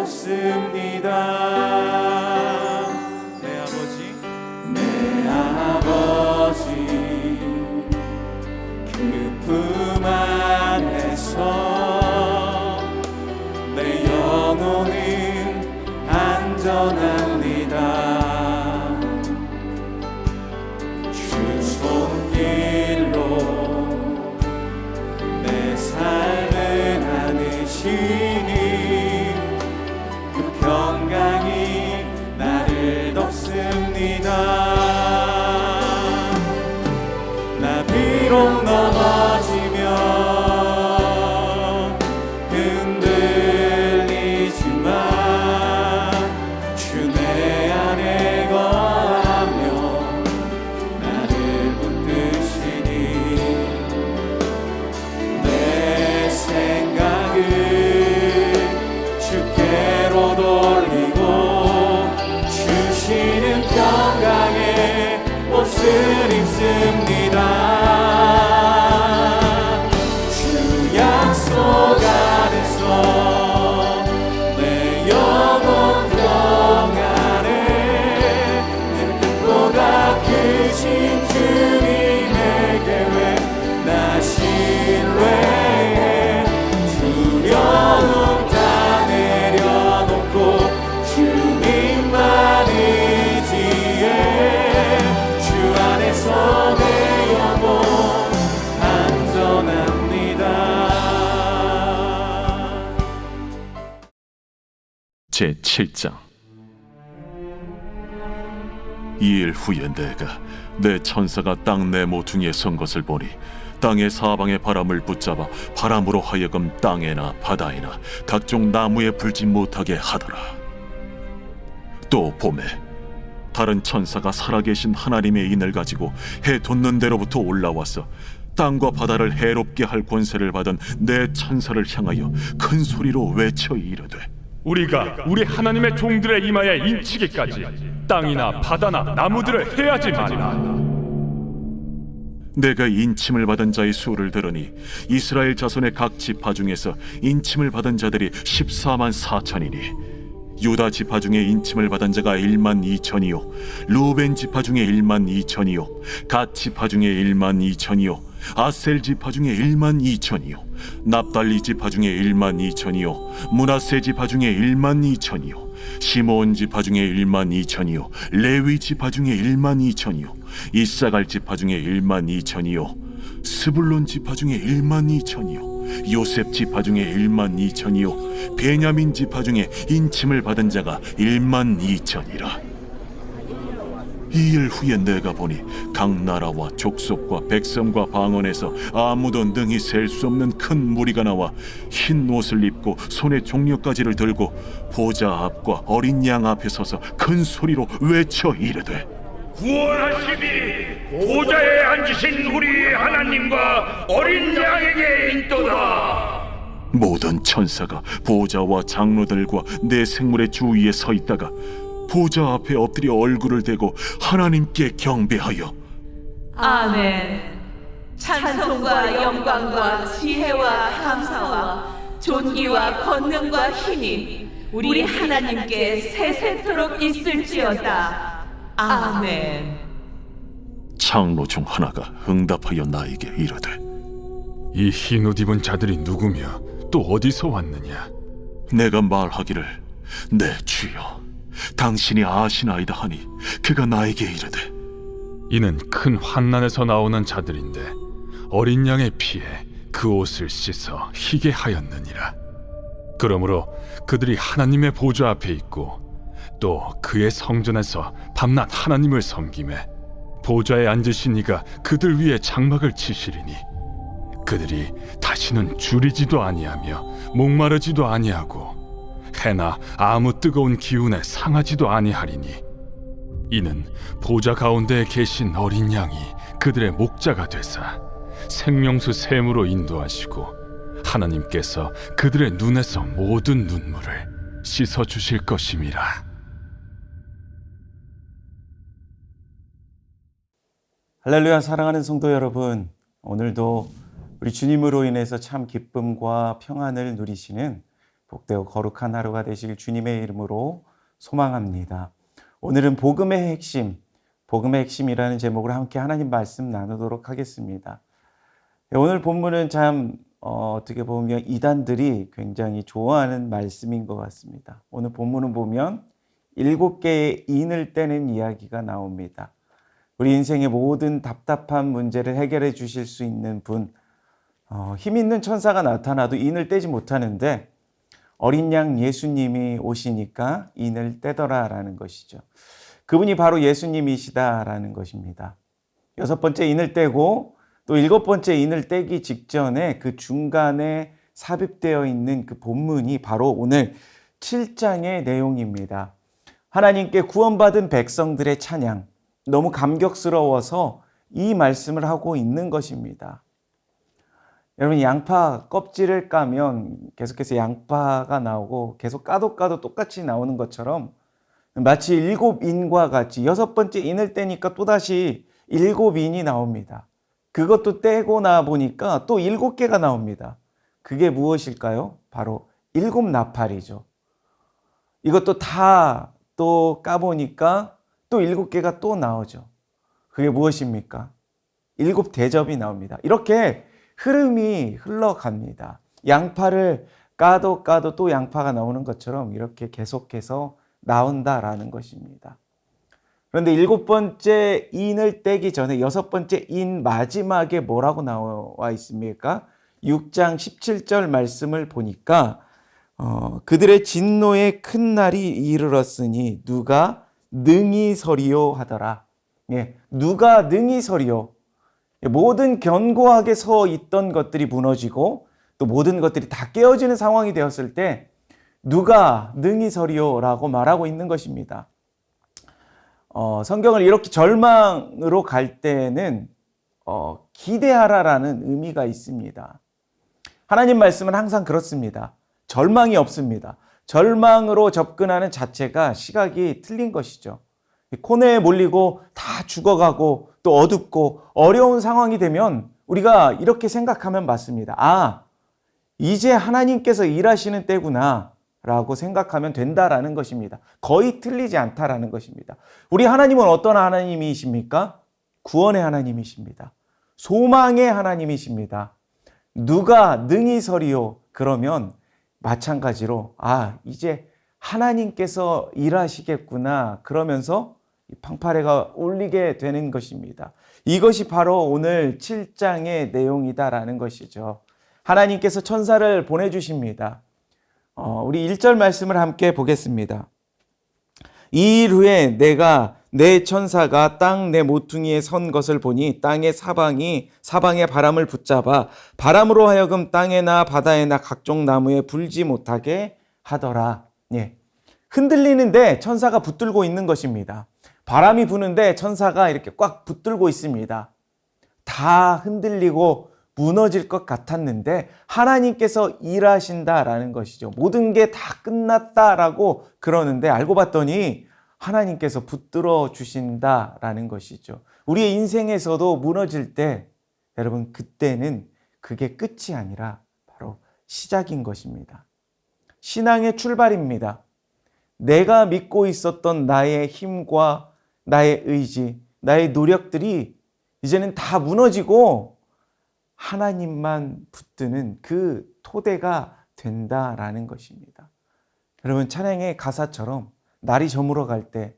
높습니다. 내 아버지 그 품 안에서 내 영혼은 안전합니다. 주 손길로 내 삶을 안으시니 그 평강이 나를 덮습니다. 나 비록 넘어지면 흔들리지만 주 내 안에 거하며 나를 붙드시니 내 생각을 주께로 돌리고 주시는 평강의 옷을 입습니다. 주 약속 안에서 내 영혼 평안에 내 뜻보다 크신 주님의 계획 나 신뢰해 두려움 다 내려놓고 주님만 의지해 주 안에서 내 영혼 안전합니다. 제7장. 이 일 후에 내가 내 천사가 땅 내 모퉁이에 선 것을 보니 땅의 사방의 바람을 붙잡아 바람으로 하여금 땅에나 바다에나 각종 나무에 불지 못하게 하더라. 또 봄에 다른 천사가 살아계신 하나님의 인을 가지고 해 돋는 데로부터 올라와서 땅과 바다를 해롭게 할 권세를 받은 내 천사를 향하여 큰 소리로 외쳐 이르되 우리가 우리 하나님의 종들의 이마에 인치기까지 땅이나 바다나 나무들을 해하지 말라. 내가 인침을 받은 자의 수를 들으니 이스라엘 자손의 각 지파 중에서 인침을 받은 자들이 14만 4천이니 유다 지파 중에 인침을 받은 자가 1만 2천이요 루벤 지파 중에 1만 2천이요 갓 지파 중에 1만 2천이요 아셀 지파 중에 1만 2천이요 납달리 지파 중에 1만 2천이요 므낫세 지파 중에 1만 2천이요 시므온 지파 중에 1만 2천이요 레위 지파 중에 1만 2천이요 이사갈 지파 중에 1만 2천이요 스불론 지파 중에 1만 2천이요 요셉 지파 중에 1만 2천이요 베냐민 지파 중에 인침을 받은 자가 1만 2천이라. 이 일 후에 내가 보니 각 나라와 족속과 백성과 방언에서 아무도 능히 셀 수 없는 큰 무리가 나와 흰 옷을 입고 손에 종려가지를 들고 보좌 앞과 어린 양 앞에 서서 큰 소리로 외쳐 이르되 구원하시니 보좌에 앉으신 우리 하나님과 어린 양에게 있도다. 모든 천사가 보좌와 장로들과 내 생물의 주위에 서 있다가 보좌 앞에 엎드려 얼굴을 대고 하나님께 경배하여 아멘. 찬송과 영광과 지혜와 감사와 존귀와 권능과 힘이 우리 하나님께 세세토록 있을지어다. 아멘. 장로 중 하나가 응답하여 나에게 이르되 이 흰 옷 입은 자들이 누구며 또 어디서 왔느냐? 내가 말하기를 내 주여 당신이 아시나이다 하니 그가 나에게 이르되 이는 큰 환난에서 나오는 자들인데 어린 양의 피에 그 옷을 씻어 희게 하였느니라. 그러므로 그들이 하나님의 보좌 앞에 있고 또 그의 성전에서 밤낮 하나님을 섬기매 보좌에 앉으신 이가 그들 위에 장막을 치시리니 그들이 다시는 줄이지도 아니하며 목마르지도 아니하고 해나 아무 뜨거운 기운에 상하지도 아니하리니 이는 보좌 가운데에 계신 어린 양이 그들의 목자가 되사 생명수 샘으로 인도하시고 하나님께서 그들의 눈에서 모든 눈물을 씻어 주실 것임이라. 할렐루야. 사랑하는 성도 여러분, 오늘도 우리 주님으로 인해서 참 기쁨과 평안을 누리시는 복되고 거룩한 하루가 되시길 주님의 이름으로 소망합니다. 오늘은 복음의 핵심이라는 제목으로 함께 하나님 말씀 나누도록 하겠습니다. 오늘 본문은 참 어떻게 보면 이단들이 굉장히 좋아하는 말씀인 것 같습니다. 오늘 본문을 보면 7개의 인을 떼는 이야기가 나옵니다. 우리 인생의 모든 답답한 문제를 해결해 주실 수 있는 분, 힘 있는 천사가 나타나도 인을 떼지 못하는데 어린 양 예수님이 오시니까 인을 떼더라라는 것이죠. 그분이 바로 예수님이시다라는 것입니다. 6번째 인을 떼고 또 7번째 인을 떼기 직전에 그 중간에 삽입되어 있는 그 본문이 바로 오늘 7장의 내용입니다. 하나님께 구원받은 백성들의 찬양, 너무 감격스러워서 이 말씀을 하고 있는 것입니다. 여러분, 양파 껍질을 까면 계속해서 양파가 나오고 계속 까도 똑같이 나오는 것처럼 마치 7인과 같이 6번째 인을 떼니까 또다시 7인이 나옵니다. 그것도 떼고 나 보니까 또 7개가 나옵니다. 그게 무엇일까요? 바로 7나팔이죠. 이것도 다 또 까보니까 또 7개가 또 나오죠. 그게 무엇입니까? 7대접이 나옵니다. 이렇게 흐름이 흘러갑니다. 양파를 까도 또 양파가 나오는 것처럼 이렇게 계속해서 나온다라는 것입니다. 그런데 7번째 인을 떼기 전에 6번째 인 마지막에 뭐라고 나와 있습니까? 6장 17절 말씀을 보니까 그들의 진노의 큰 날이 이르렀으니 누가 능히 서리요 하더라. 예, 누가 능히 서리요. 모든 견고하게 서 있던 것들이 무너지고 또 모든 것들이 다 깨어지는 상황이 되었을 때 누가 능히 서리요라고 말하고 있는 것입니다. 성경을 이렇게 절망으로 갈 때는 기대하라라는 의미가 있습니다. 하나님 말씀은 항상 그렇습니다. 절망이 없습니다. 절망으로 접근하는 자체가 시각이 틀린 것이죠. 코너에 몰리고 다 죽어가고 또 어둡고 어려운 상황이 되면 우리가 이렇게 생각하면 맞습니다. 아, 이제 하나님께서 일하시는 때구나 라고 생각하면 된다라는 것입니다. 거의 틀리지 않다라는 것입니다. 우리 하나님은 어떤 하나님이십니까? 구원의 하나님이십니다. 소망의 하나님이십니다. 누가 능히 서리요? 그러면 마찬가지로 이제 하나님께서 일하시겠구나 그러면서 방파레가 울리게 되는 것입니다. 이것이 바로 오늘 7장의 내용이다라는 것이죠. 하나님께서 천사를 보내주십니다. 우리 1절 말씀을 함께 보겠습니다. 이 일 후에 내가 내 천사가 땅 내 모퉁이에 선 것을 보니 땅의 사방에 바람을 붙잡아 바람으로 하여금 땅에나 바다에나 각종 나무에 불지 못하게 하더라. 예. 흔들리는데 천사가 붙들고 있는 것입니다. 바람이 부는데 천사가 이렇게 꽉 붙들고 있습니다. 다 흔들리고 무너질 것 같았는데 하나님께서 일하신다라는 것이죠. 모든 게 다 끝났다라고 그러는데 알고 봤더니 하나님께서 붙들어 주신다라는 것이죠. 우리의 인생에서도 무너질 때 여러분 그때는 그게 끝이 아니라 바로 시작인 것입니다. 신앙의 출발입니다. 내가 믿고 있었던 나의 힘과 나의 의지, 나의 노력들이 이제는 다 무너지고 하나님만 붙드는 그 토대가 된다라는 것입니다. 여러분 찬양의 가사처럼 날이 저물어 갈 때,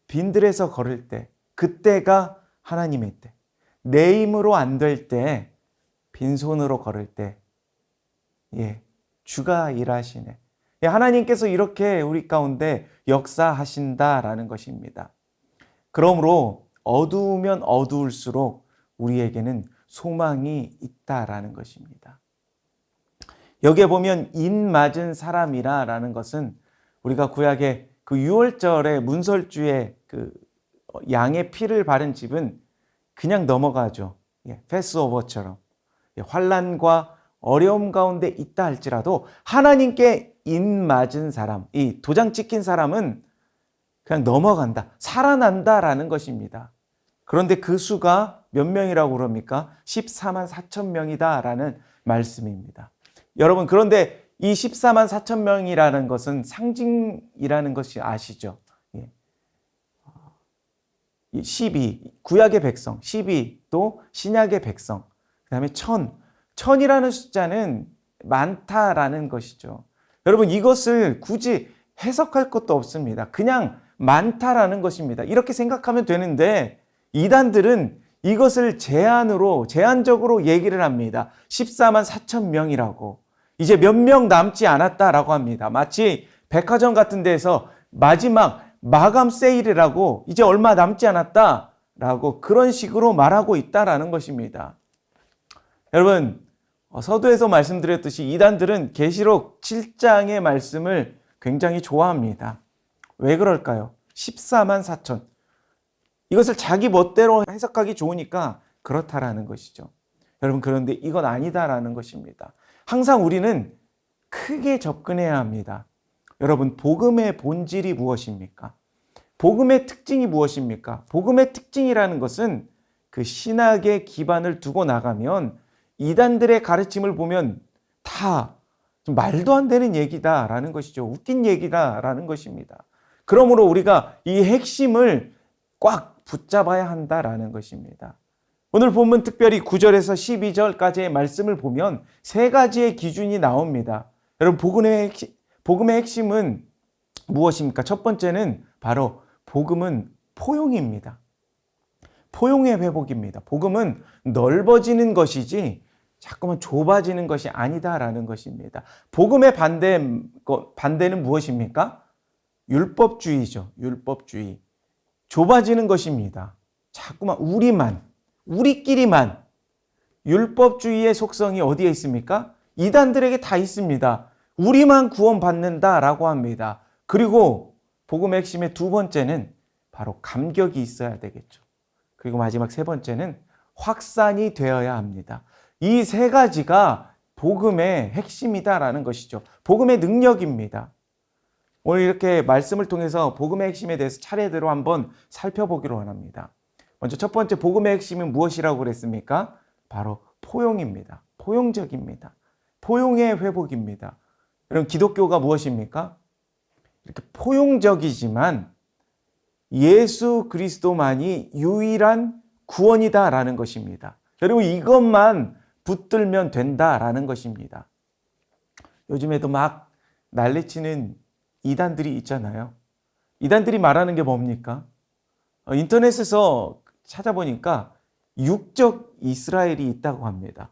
빈들에서 걸을 때, 그때가 하나님의 때, 내 힘으로 안 될 때, 빈손으로 걸을 때, 주가 일하시네. 하나님께서 이렇게 우리 가운데 역사하신다라는 것입니다. 그러므로 어두우면 어두울수록 우리에게는 소망이 있다라는 것입니다. 여기에 보면 인 맞은 사람이라는 것은 우리가 구약의 그 유월절에 문설주에 그 양의 피를 바른 집은 그냥 넘어가죠. 패스오버처럼. 환난과 어려움 가운데 있다 할지라도 하나님께 인 맞은 사람, 이 도장 찍힌 사람은 그냥 넘어간다, 살아난다라는 것입니다. 그런데 그 수가 몇 명이라고 그럽니까? 14만 4천 명이다라는 말씀입니다. 여러분, 그런데 이 14만 4천 명이라는 것은 상징이라는 것이 아시죠? 12, 구약의 백성, 12, 또 신약의 백성, 그 다음에 1000이라는 숫자는 많다라는 것이죠. 여러분, 이것을 굳이 해석할 것도 없습니다. 그냥 많다라는 것입니다. 이렇게 생각하면 되는데 이단들은 이것을 제한적으로 얘기를 합니다. 14만 4천 명이라고. 이제 몇 명 남지 않았다라고 합니다. 마치 백화점 같은 데서 마감 세일이라고 이제 얼마 남지 않았다라고 그런 식으로 말하고 있다라는 것입니다. 여러분, 서두에서 말씀드렸듯이 이단들은 계시록 7장의 말씀을 굉장히 좋아합니다. 왜 그럴까요? 14만 4천. 이것을 자기 멋대로 해석하기 좋으니까 그렇다라는 것이죠. 여러분, 그런데 이건 아니다라는 것입니다. 항상 우리는 크게 접근해야 합니다. 여러분, 복음의 본질이 무엇입니까? 복음의 특징이 무엇입니까? 복음의 특징이라는 것은 그 신학의 기반을 두고 나가면 이단들의 가르침을 보면 다 좀 말도 안 되는 얘기다라는 것이죠. 웃긴 얘기다라는 것입니다. 그러므로 우리가 이 핵심을 꽉 붙잡아야 한다라는 것입니다. 오늘 본문 특별히 9절에서 12절까지의 말씀을 보면 세 가지의 기준이 나옵니다. 여러분, 복음의 핵심은 무엇입니까? 첫 번째는 바로 복음은 포용입니다. 포용의 회복입니다. 복음은 넓어지는 것이지 자꾸만 좁아지는 것이 아니다라는 것입니다. 복음의 반대는 무엇입니까? 율법주의죠. 율법주의. 좁아지는 것입니다. 자꾸만 우리끼리만. 율법주의의 속성이 어디에 있습니까? 이단들에게 다 있습니다. 우리만 구원받는다라고 합니다. 그리고 복음의 핵심의 두 번째는 바로 감격이 있어야 되겠죠. 그리고 마지막 세 번째는 확산이 되어야 합니다. 이 세 가지가 복음의 핵심이다라는 것이죠. 복음의 능력입니다. 오늘 이렇게 말씀을 통해서 복음의 핵심에 대해서 차례대로 한번 살펴보기로 합니다. 먼저 첫 번째, 복음의 핵심은 무엇이라고 그랬습니까? 바로 포용입니다. 포용적입니다. 포용의 회복입니다. 여러분, 기독교가 무엇입니까? 이렇게 포용적이지만 예수 그리스도만이 유일한 구원이다라는 것입니다. 여러분, 이것만 붙들면 된다라는 것입니다. 요즘에도 막 난리치는 이단들이 있잖아요. 이단들이 말하는 게 뭡니까? 인터넷에서 찾아보니까 육적 이스라엘이 있다고 합니다.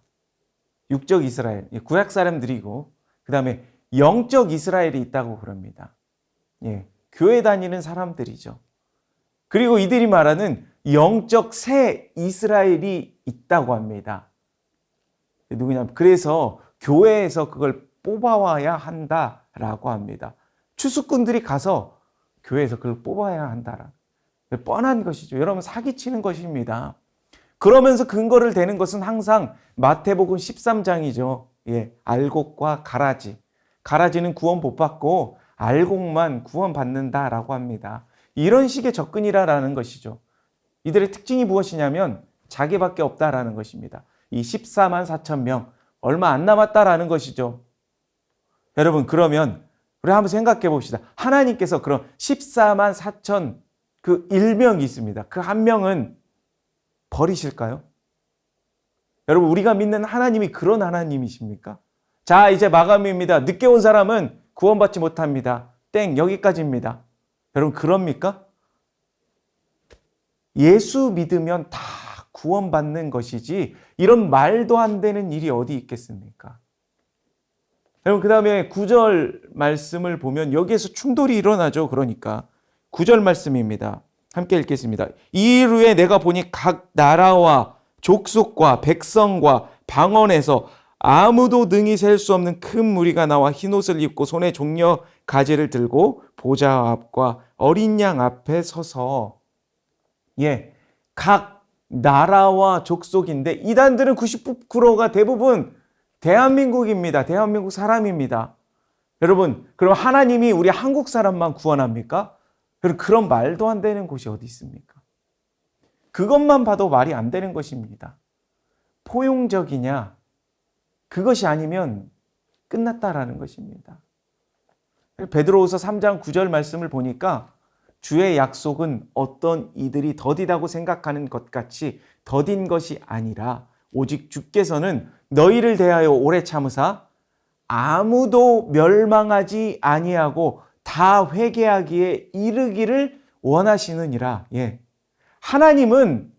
육적 이스라엘, 구약 사람들이고 그 다음에 영적 이스라엘이 있다고 그럽니다. 교회 다니는 사람들이죠. 그리고 이들이 말하는 영적 새 이스라엘이 있다고 합니다. 누구냐면 그래서 교회에서 그걸 뽑아와야 한다라고 합니다. 추수꾼들이 가서 교회에서 그걸 뽑아야 한다라. 뻔한 것이죠. 여러분, 사기치는 것입니다. 그러면서 근거를 대는 것은 항상 마태복음 13장이죠. 알곡과 가라지. 가라지는 구원 못 받고 알곡만 구원 받는다라고 합니다. 이런 식의 접근이라는 것이죠. 이들의 특징이 무엇이냐면 자기밖에 없다라는 것입니다. 이 14만 4천 명, 얼마 안 남았다라는 것이죠. 여러분, 그러면 우리 한번 생각해 봅시다. 하나님께서 그럼 14만 4천 그 일명이 있습니다. 그 한 명은 버리실까요? 여러분, 우리가 믿는 하나님이 그런 하나님이십니까? 자, 이제 마감입니다. 늦게 온 사람은 구원받지 못합니다. 땡, 여기까지입니다. 여러분, 그럽니까? 예수 믿으면 다 구원받는 것이지 이런 말도 안 되는 일이 어디 있겠습니까? 여러분, 그 다음에 9절 말씀을 보면 여기에서 충돌이 일어나죠. 그러니까 9절 말씀입니다. 함께 읽겠습니다. 이 일 후에 내가 보니 각 나라와 족속과 백성과 방언에서 아무도 능히 셀 수 없는 큰 무리가 나와 흰옷을 입고 손에 종려 가지를 들고 보좌 앞과 어린 양 앞에 서서 각 나라와 족속인데 이단들은 99%가 대부분 대한민국입니다. 대한민국 사람입니다. 여러분, 그럼 하나님이 우리 한국 사람만 구원합니까? 여러분, 그런 말도 안 되는 곳이 어디 있습니까? 그것만 봐도 말이 안 되는 것입니다. 포용적이냐? 그것이 아니면 끝났다라는 것입니다. 베드로후서 3장 9절 말씀을 보니까 주의 약속은 어떤 이들이 더디다고 생각하는 것 같이 더딘 것이 아니라 오직 주께서는 너희를 대하여 오래 참으사 아무도 멸망하지 아니하고 다 회개하기에 이르기를 원하시느니라. 예. 하나님은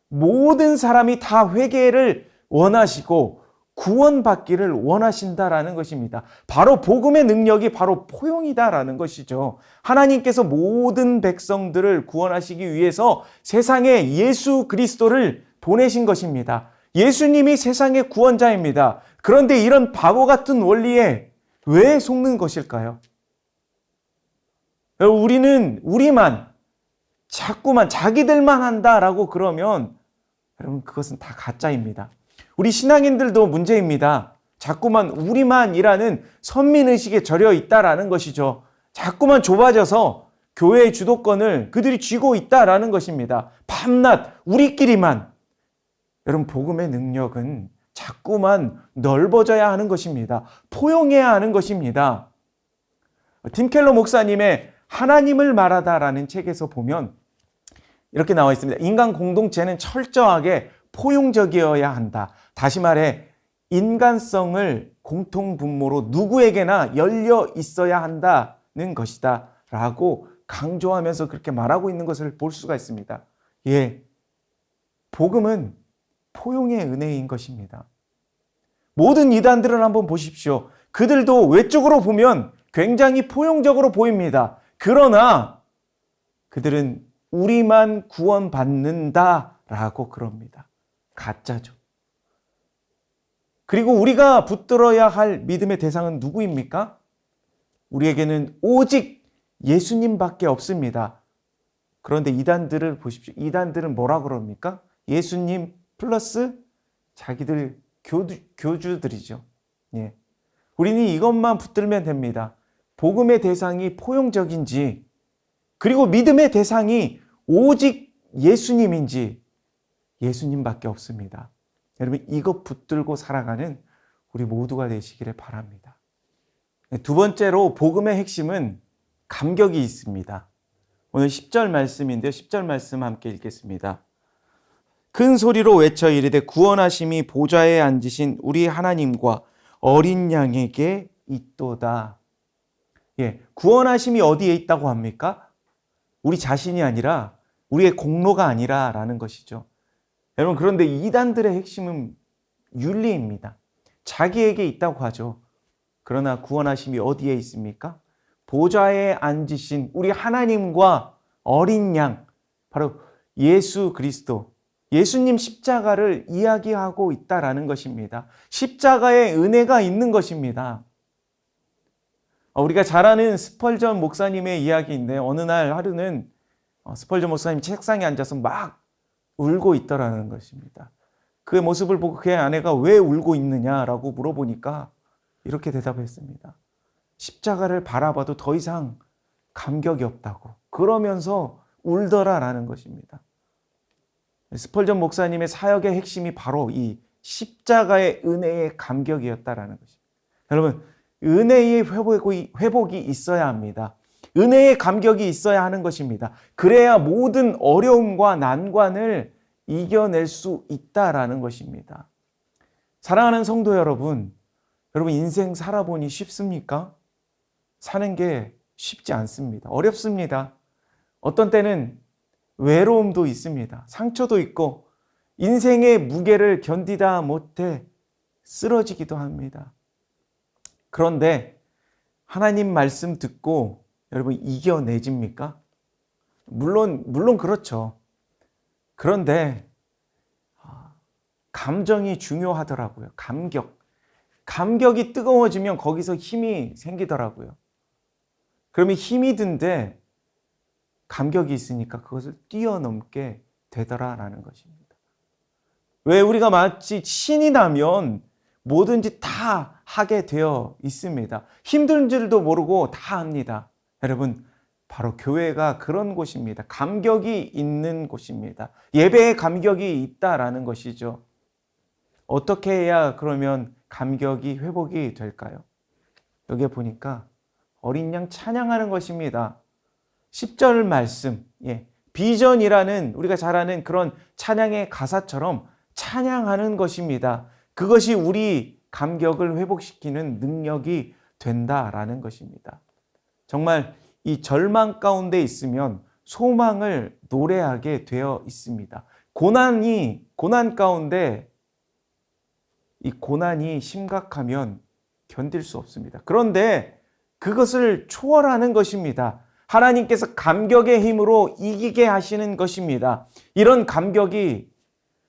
모든 사람이 다 회개를 원하시고 구원받기를 원하신다라는 것입니다. 바로 복음의 능력이 바로 포용이다라는 것이죠. 하나님께서 모든 백성들을 구원하시기 위해서 세상에 예수 그리스도를 보내신 것입니다. 예수님이 세상의 구원자입니다. 그런데 이런 바보 같은 원리에 왜 속는 것일까요? 우리만 자꾸만 자기들만 한다라고 그러면 여러분 그것은 다 가짜입니다. 우리 신앙인들도 문제입니다. 자꾸만 우리만이라는 선민의식에 절여 있다라는 것이죠. 자꾸만 좁아져서 교회의 주도권을 그들이 쥐고 있다라는 것입니다. 밤낮 우리끼리만. 여러분 복음의 능력은 자꾸만 넓어져야 하는 것입니다. 포용해야 하는 것입니다. 팀 켈러 목사님의 하나님을 말하다라는 책에서 보면 이렇게 나와 있습니다. 인간 공동체는 철저하게 포용적이어야 한다. 다시 말해 인간성을 공통분모로 누구에게나 열려 있어야 한다는 것이다 라고 강조하면서 그렇게 말하고 있는 것을 볼 수가 있습니다. 예, 복음은 포용의 은혜인 것입니다. 모든 이단들을 한번 보십시오. 그들도 외적으로 보면 굉장히 포용적으로 보입니다. 그러나 그들은 우리만 구원받는다라고 그럽니다. 가짜죠. 그리고 우리가 붙들어야 할 믿음의 대상은 누구입니까? 우리에게는 오직 예수님밖에 없습니다. 그런데 이단들을 보십시오. 이단들은 뭐라 그럽니까? 예수님 플러스 자기들 교주들이죠. 예. 우리는 이것만 붙들면 됩니다. 복음의 대상이 포용적인지, 그리고 믿음의 대상이 오직 예수님인지, 예수님밖에 없습니다. 여러분 이것 붙들고 살아가는 우리 모두가 되시기를 바랍니다. 두 번째로 복음의 핵심은 감격이 있습니다. 오늘 10절 말씀인데요. 10절 말씀 함께 읽겠습니다. 큰 소리로 외쳐 이르되 구원하심이 보좌에 앉으신 우리 하나님과 어린 양에게 있도다. 예, 구원하심이 어디에 있다고 합니까? 우리 자신이 아니라 우리의 공로가 아니라라는 것이죠. 여러분 그런데 이단들의 핵심은 윤리입니다. 자기에게 있다고 하죠. 그러나 구원하심이 어디에 있습니까? 보좌에 앉으신 우리 하나님과 어린 양, 바로 예수 그리스도, 예수님 십자가를 이야기하고 있다라는 것입니다. 십자가의 은혜가 있는 것입니다. 우리가 잘 아는 스펄전 목사님의 이야기인데 어느 날 하루는 스펄전 목사님 책상에 앉아서 막 울고 있더라는 것입니다. 그의 모습을 보고 그의 아내가 왜 울고 있느냐라고 물어보니까 이렇게 대답했습니다. 십자가를 바라봐도 더 이상 감격이 없다고. 그러면서 울더라라는 것입니다. 스펄전 목사님의 사역의 핵심이 바로 이 십자가의 은혜의 감격이었다라는 것입니다. 여러분, 은혜의 회복이 있어야 합니다. 은혜의 감격이 있어야 하는 것입니다. 그래야 모든 어려움과 난관을 이겨낼 수 있다라는 것입니다. 사랑하는 성도 여러분, 여러분 인생 살아보니 쉽습니까? 사는 게 쉽지 않습니다. 어렵습니다. 어떤 때는 외로움도 있습니다. 상처도 있고 인생의 무게를 견디다 못해 쓰러지기도 합니다. 그런데 하나님 말씀 듣고 여러분 이겨내집니까? 물론 그렇죠. 그런데 감정이 중요하더라고요. 감격이 뜨거워지면 거기서 힘이 생기더라고요. 그러면 힘이 든데 감격이 있으니까 그것을 뛰어넘게 되더라라는 것입니다. 왜 우리가 마치 신이 나면 뭐든지 다 하게 되어 있습니다. 힘든 줄도 모르고 다 합니다. 여러분, 바로 교회가 그런 곳입니다. 감격이 있는 곳입니다. 예배에 감격이 있다라는 것이죠. 어떻게 해야 그러면 감격이 회복이 될까요? 여기에 보니까 어린 양 찬양하는 것입니다. 10절 말씀, 비전이라는 우리가 잘 아는 그런 찬양의 가사처럼 찬양하는 것입니다. 그것이 우리 감격을 회복시키는 능력이 된다라는 것입니다. 정말 이 절망 가운데 있으면 소망을 노래하게 되어 있습니다. 고난 가운데 이 고난이 심각하면 견딜 수 없습니다. 그런데 그것을 초월하는 것입니다. 하나님께서 감격의 힘으로 이기게 하시는 것입니다. 이런 감격이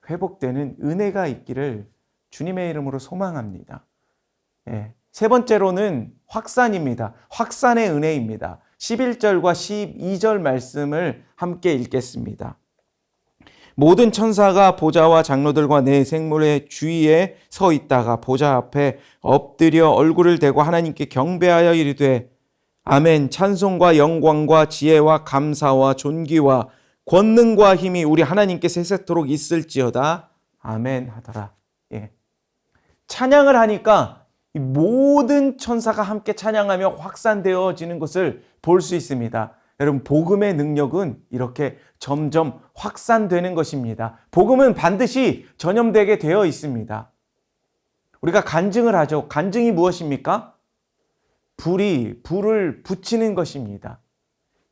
회복되는 은혜가 있기를 주님의 이름으로 소망합니다. 세 번째로는 확산입니다. 확산의 은혜입니다. 11절과 12절 말씀을 함께 읽겠습니다. 모든 천사가 보좌와 장로들과 네 생물의 주위에 서 있다가 보좌 앞에 엎드려 얼굴을 대고 하나님께 경배하여 이르되 아멘. 찬송과 영광과 지혜와 감사와 존귀와 권능과 힘이 우리 하나님께 세세토록 있을지어다. 아멘 하더라. 찬양을 하니까 모든 천사가 함께 찬양하며 확산되어지는 것을 볼 수 있습니다. 여러분, 복음의 능력은 이렇게 점점 확산되는 것입니다. 복음은 반드시 전염되게 되어 있습니다. 우리가 간증을 하죠. 간증이 무엇입니까? 불을 붙이는 것입니다.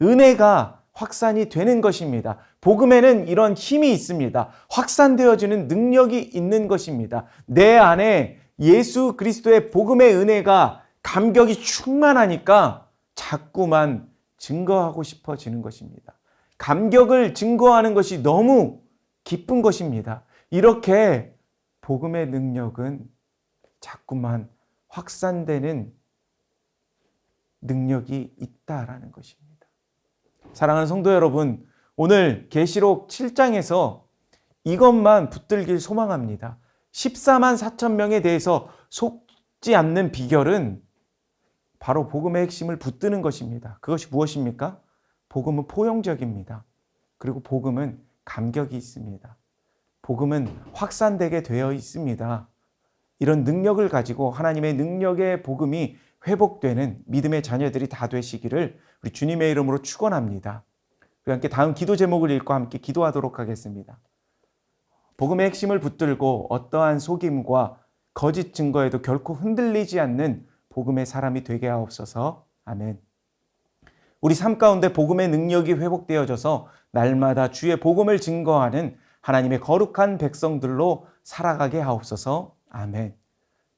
은혜가 확산이 되는 것입니다. 복음에는 이런 힘이 있습니다. 확산되어지는 능력이 있는 것입니다. 내 안에 예수 그리스도의 복음의 은혜가 감격이 충만하니까 자꾸만 증거하고 싶어지는 것입니다. 감격을 증거하는 것이 너무 기쁜 것입니다. 이렇게 복음의 능력은 자꾸만 확산되는 능력이 있다라는 것입니다. 사랑하는 성도 여러분, 오늘 계시록 7장에서 이것만 붙들길 소망합니다. 14만 4천 명에 대해서 속지 않는 비결은 바로 복음의 핵심을 붙드는 것입니다. 그것이 무엇입니까? 복음은 포용적입니다. 그리고 복음은 감격이 있습니다. 복음은 확산되게 되어 있습니다. 이런 능력을 가지고 하나님의 능력의 복음이 회복되는 믿음의 자녀들이 다 되시기를 우리 주님의 이름으로 축원합니다. 우리 함께 다음 기도 제목을 읽고 함께 기도하도록 하겠습니다. 복음의 핵심을 붙들고 어떠한 속임과 거짓 증거에도 결코 흔들리지 않는 복음의 사람이 되게 하옵소서. 아멘. 우리 삶 가운데 복음의 능력이 회복되어져서 날마다 주의 복음을 증거하는 하나님의 거룩한 백성들로 살아가게 하옵소서. 아멘.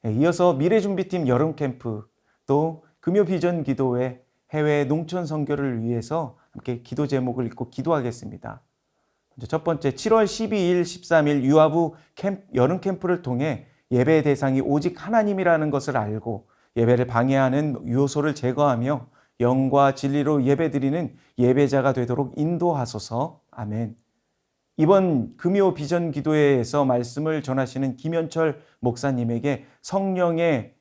이어서 미래준비팀 여름 캠프 또 금요 비전 기도회 해외 농촌 선교를 위해서 함께 기도 제목을 읽고 기도하겠습니다. 첫 번째, 7월 12일, 13일 유아부 여름 캠프를 통해 예배 대상이 오직 하나님이라는 것을 알고 예배를 방해하는 요소를 제거하며 영과 진리로 예배드리는 예배자가 되도록 인도하소서. 아멘. 이번 금요 비전 기도회에서 말씀을 전하시는 김현철 목사님에게 성령의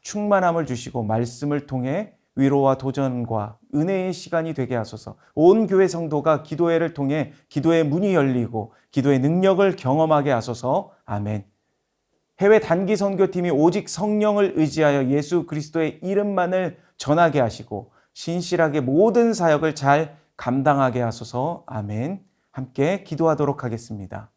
충만함을 주시고 말씀을 통해 위로와 도전과 은혜의 시간이 되게 하소서. 온 교회 성도가 기도회를 통해 기도의 문이 열리고 기도의 능력을 경험하게 하소서. 아멘. 해외 단기 선교팀이 오직 성령을 의지하여 예수 그리스도의 이름만을 전하게 하시고 신실하게 모든 사역을 잘 감당하게 하소서. 아멘. 함께 기도하도록 하겠습니다.